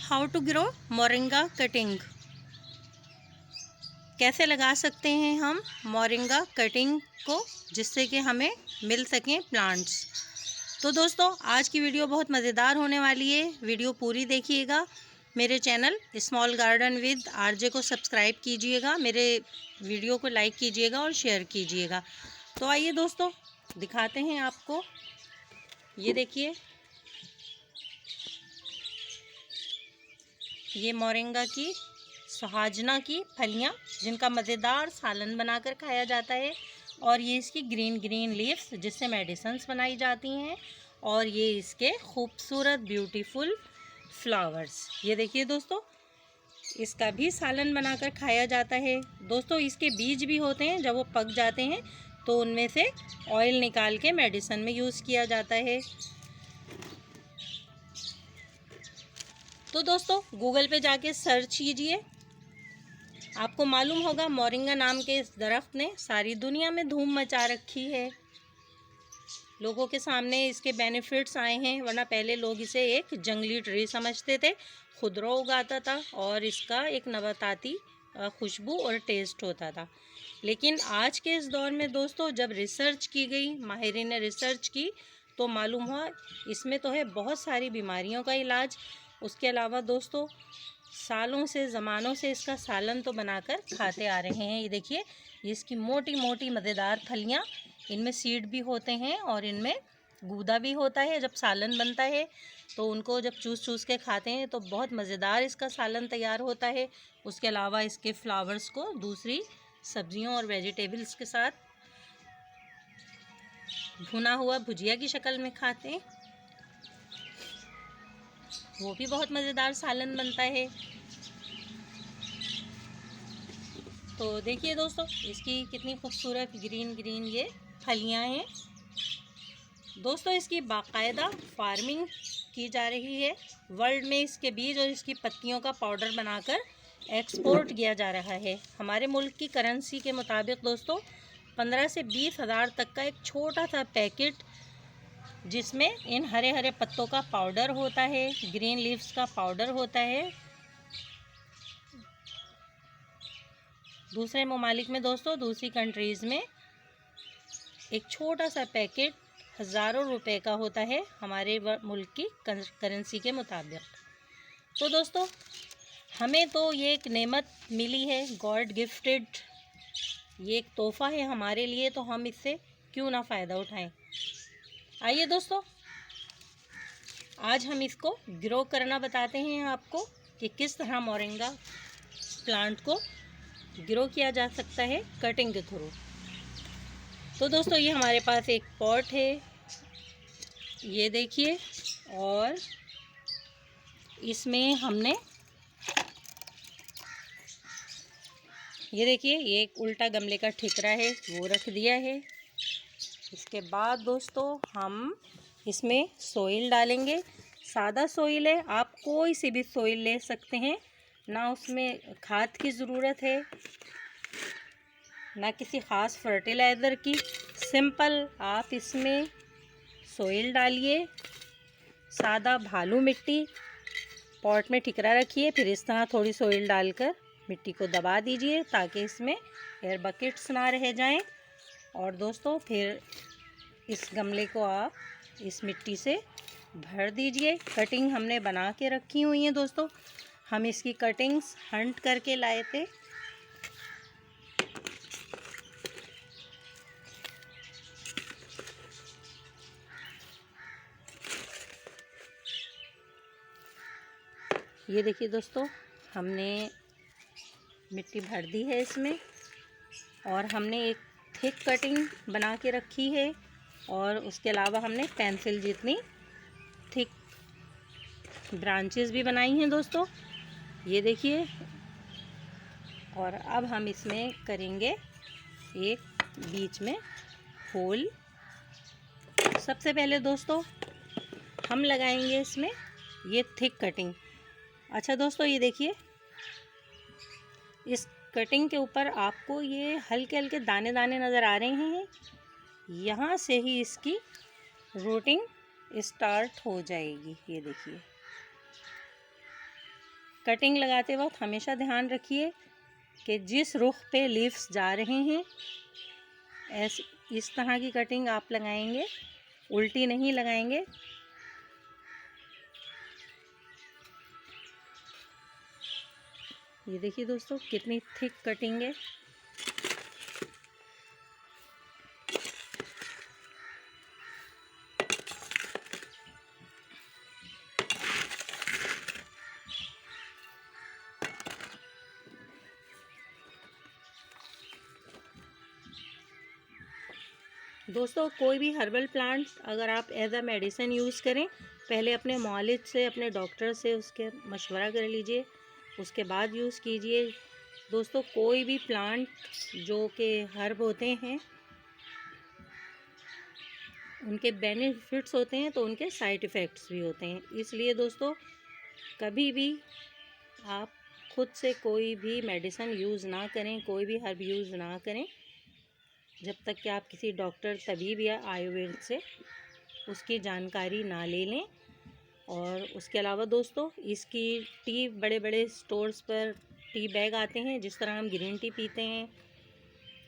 How to grow moringa cutting. कैसे लगा सकते हैं हम मोरिंगा कटिंग को जिससे कि हमें मिल सकें प्लांट्स। तो दोस्तों आज की वीडियो बहुत मज़ेदार होने वाली है, वीडियो पूरी देखिएगा। मेरे channel small garden with RJ को सब्सक्राइब कीजिएगा, मेरे वीडियो को लाइक कीजिएगा और शेयर कीजिएगा। तो आइए दोस्तों दिखाते हैं आपको। ये देखिए, ये मोरिंगा की सुहाजना की फलियां जिनका मज़ेदार सालन बनाकर खाया जाता है, और ये इसकी ग्रीन ग्रीन लीव्स जिससे मेडिसिन्स बनाई जाती हैं, और ये इसके खूबसूरत ब्यूटीफुल फ्लावर्स। ये देखिए दोस्तों, इसका भी सालन बनाकर खाया जाता है। दोस्तों इसके बीज भी होते हैं, जब वो पक जाते हैं तो उनमें से ऑयल निकाल के मेडिसिन में यूज़ किया जाता है। तो दोस्तों गूगल पे जाके सर्च कीजिए, आपको मालूम होगा मोरिंगा नाम के इस दरख्त ने सारी दुनिया में धूम मचा रखी है। लोगों के सामने इसके बेनिफिट्स आए हैं, वरना पहले लोग इसे एक जंगली ट्री समझते थे, खुदरा उगाता था और इसका एक नबाताती खुशबू और टेस्ट होता था। लेकिन आज के इस दौर में दोस्तों जब रिसर्च की गई, माहिरीन ने रिसर्च की, तो मालूम हुआ इसमें तो है बहुत सारी बीमारियों का इलाज। उसके अलावा दोस्तों सालों से ज़मानों से इसका सालन तो बनाकर खाते आ रहे हैं। ये देखिए, ये इसकी मोटी मोटी मज़ेदार फलियां, इनमें सीड भी होते हैं और इनमें गूदा भी होता है। जब सालन बनता है तो उनको जब चूस चूस के खाते हैं तो बहुत मज़ेदार इसका सालन तैयार होता है। उसके अलावा इसके फ्लावर्स को दूसरी सब्जियों और वेजिटेबल्स के साथ भुना हुआ भुजिया की शक्ल में खाते हैं, वो भी बहुत मज़ेदार सालन बनता है। तो देखिए दोस्तों इसकी कितनी खूबसूरत ग्रीन ग्रीन ये फलियां हैं। दोस्तों इसकी बाकायदा फार्मिंग की जा रही है, वर्ल्ड में इसके बीज और इसकी पत्तियों का पाउडर बनाकर एक्सपोर्ट किया जा रहा है। हमारे मुल्क की करेंसी के मुताबिक दोस्तों 15 से 20 हज़ार तक का एक छोटा सा पैकेट, जिसमें इन हरे हरे पत्तों का पाउडर होता है, ग्रीन लीव्स का पाउडर होता है। दूसरे ममालिक में दोस्तों, दूसरी कंट्रीज़ में एक छोटा सा पैकेट हज़ारों रुपए का होता है हमारे मुल्क की करेंसी के मुताबिक। तो दोस्तों हमें तो ये एक नेमत मिली है, गॉड गिफ्टेड, ये एक तोहफ़ा है हमारे लिए, तो हम इससे क्यों ना फ़ायदा उठाएं। आइए दोस्तों आज हम इसको ग्रो करना बताते हैं आपको कि किस तरह मोरिंगा प्लांट को ग्रो किया जा सकता है कटिंग के थ्रू। तो दोस्तों ये हमारे पास एक पॉट है, ये देखिए, और इसमें हमने ये देखिए, ये एक उल्टा गमले का ठिकरा है वो रख दिया है। इसके बाद दोस्तों हम इसमें सोइल डालेंगे। सादा सोइल है, आप कोई सी भी सोइल ले सकते हैं, ना उसमें खाद की ज़रूरत है ना किसी ख़ास फर्टिलाइज़र की। सिंपल आप इसमें सोइल डालिए, सादा भालू मिट्टी, पॉट में ठिकरा रखिए, फिर इस तरह थोड़ी सोइल डालकर मिट्टी को दबा दीजिए ताकि इसमें एयर बकेट्स ना रह जाएं। और दोस्तों फिर इस गमले को आप इस मिट्टी से भर दीजिए। कटिंग हमने बना के रखी हुई हैं दोस्तों, हम इसकी कटिंग्स हंट करके लाए थे। ये देखिए दोस्तों, हमने मिट्टी भर दी है इसमें, और हमने एक थिक कटिंग बना के रखी है, और उसके अलावा हमने पेंसिल जितनी थिक ब्रांचेस भी बनाई हैं दोस्तों, ये देखिए। और अब हम इसमें करेंगे एक बीच में होल। सबसे पहले दोस्तों हम लगाएंगे इसमें ये थिक कटिंग। अच्छा दोस्तों ये देखिए, इस कटिंग के ऊपर आपको ये हल्के हल्के दाने दाने नज़र आ रहे हैं, यहाँ से ही इसकी रूटिंग स्टार्ट हो जाएगी। ये देखिए, कटिंग लगाते वक्त हमेशा ध्यान रखिए कि जिस रुख पे लीव्स जा रहे हैं इस तरह की कटिंग आप लगाएंगे, उल्टी नहीं लगाएंगे। ये देखिए दोस्तों कितनी थिक कटिंग है। दोस्तों कोई भी हर्बल प्लांट्स अगर आप एज अ मेडिसिन यूज़ करें, पहले अपने मौलिद से, अपने डॉक्टर से उसके मशवरा कर लीजिए, उसके बाद यूज़ कीजिए। दोस्तों कोई भी प्लांट जो कि हर्ब होते हैं उनके बेनिफिट्स होते हैं तो उनके साइड इफ़ेक्ट्स भी होते हैं। इसलिए दोस्तों कभी भी आप खुद से कोई भी मेडिसिन यूज़ ना करें, कोई भी हर्ब यूज़ ना करें जब तक कि आप किसी डॉक्टर, तबीब या आयुर्वेद से उसकी जानकारी ना ले लें। और उसके अलावा दोस्तों इसकी टी, बड़े बड़े स्टोर्स पर टी बैग आते हैं, जिस तरह हम ग्रीन टी पीते हैं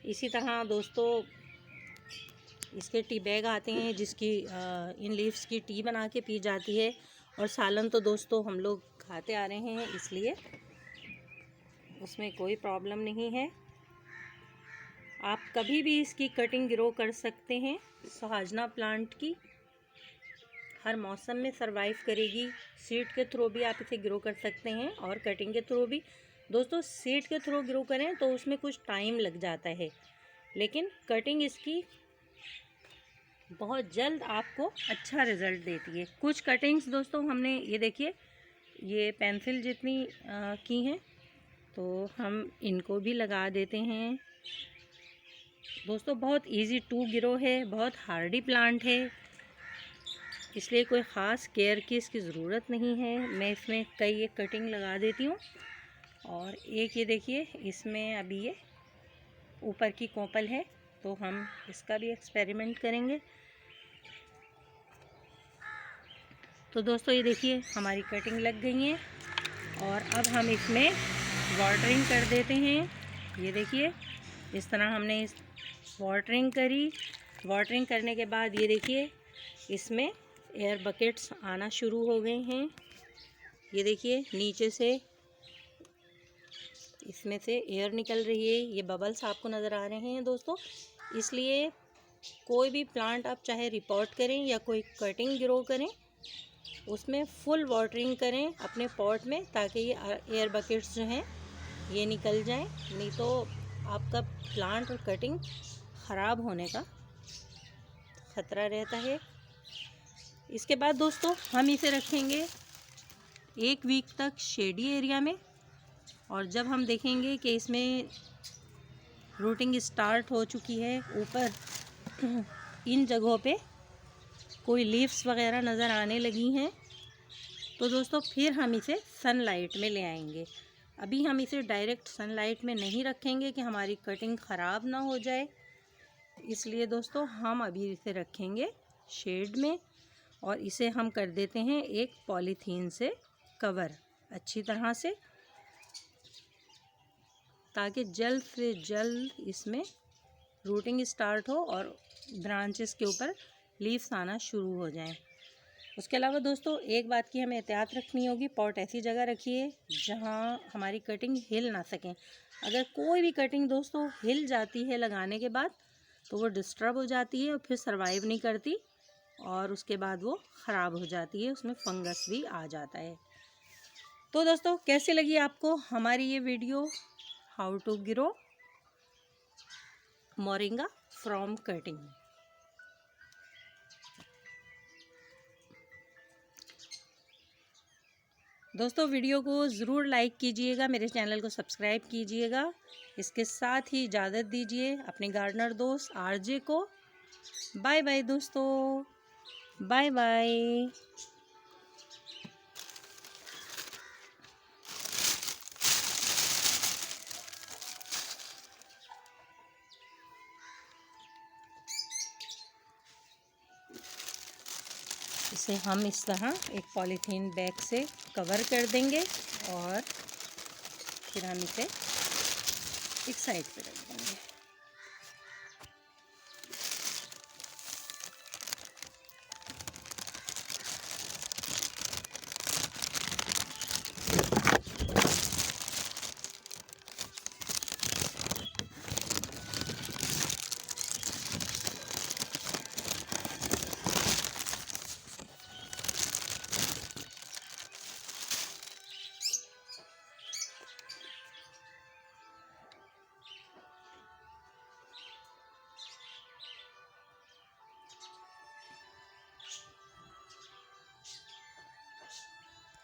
इसी तरह दोस्तों इसके टी बैग आते हैं जिसकी इन लीव्स की टी बना के पी जाती है। और सालन तो दोस्तों हम लोग खाते आ रहे हैं, इसलिए उसमें कोई प्रॉब्लम नहीं है। आप कभी भी इसकी कटिंग ग्रो कर सकते हैं। सुहाजना प्लांट की हर मौसम में सरवाइव करेगी। सीड के थ्रू भी आप इसे ग्रो कर सकते हैं और कटिंग के थ्रू भी। दोस्तों सीड के थ्रू ग्रो करें तो उसमें कुछ टाइम लग जाता है, लेकिन कटिंग इसकी बहुत जल्द आपको अच्छा रिज़ल्ट देती है। कुछ कटिंग्स दोस्तों हमने ये देखिए ये पेंसिल जितनी की हैं, तो हम इनको भी लगा देते हैं। दोस्तों बहुत इजी टू ग्रो है, बहुत हार्डी प्लांट है, इसलिए कोई ख़ास केयर की इसकी ज़रूरत नहीं है। मैं इसमें कई एक कटिंग लगा देती हूँ। और एक ये देखिए इसमें अभी ये ऊपर की कोपल है, तो हम इसका भी एक्सपेरिमेंट करेंगे। तो दोस्तों ये देखिए हमारी कटिंग लग गई है और अब हम इसमें वाटरिंग कर देते हैं। ये देखिए इस तरह हमने इस वाटरिंग करी। वाटरिंग करने के बाद ये देखिए इसमें एयर बकेट्स आना शुरू हो गए हैं। ये देखिए नीचे से इसमें से एयर निकल रही है, ये बबल्स आपको नज़र आ रहे हैं दोस्तों। इसलिए कोई भी प्लांट आप चाहे रिपोर्ट करें या कोई कटिंग ग्रो करें, उसमें फुल वाटरिंग करें अपने पॉट में, ताकि ये एयर बकेट्स जो हैं ये निकल जाएं। नहीं तो आपका प्लांट और कटिंग ख़राब होने का ख़तरा रहता है। इसके बाद दोस्तों हम इसे रखेंगे 1 वीक तक शेडी एरिया में। और जब हम देखेंगे कि इसमें रूटिंग स्टार्ट हो चुकी है, ऊपर इन जगहों पे कोई लीव्स वगैरह नज़र आने लगी हैं, तो दोस्तों फिर हम इसे सनलाइट में ले आएंगे। अभी हम इसे डायरेक्ट सनलाइट में नहीं रखेंगे कि हमारी कटिंग ख़राब ना हो जाए, इसलिए दोस्तों हम अभी इसे रखेंगे शेड में। और इसे हम कर देते हैं एक पॉलीथीन से कवर अच्छी तरह से, ताकि जल्द से जल्द इसमें रूटिंग स्टार्ट हो और ब्रांचेस के ऊपर लीव्स आना शुरू हो जाएं। उसके अलावा दोस्तों एक बात की हमें एहतियात रखनी होगी, पॉट ऐसी जगह रखिए जहां हमारी कटिंग हिल ना सकें। अगर कोई भी कटिंग दोस्तों हिल जाती है लगाने के बाद, तो वो डिस्टर्ब हो जाती है और फिर सर्वाइव नहीं करती और उसके बाद वो ख़राब हो जाती है, उसमें फंगस भी आ जाता है। तो दोस्तों कैसी लगी आपको हमारी ये video, how to grow moringa from cutting. दोस्तों वीडियो को ज़रूर लाइक कीजिएगा, मेरे चैनल को सब्सक्राइब कीजिएगा। इसके साथ ही इजाज़त दीजिए अपने गार्डनर दोस्त आरजे को। बाय बाय दोस्तों, बाय बाय। इसे हम इस तरह एक पॉलीथीन बैग से कवर कर देंगे और फिर हम इसे एक साइड पे रख देंगे।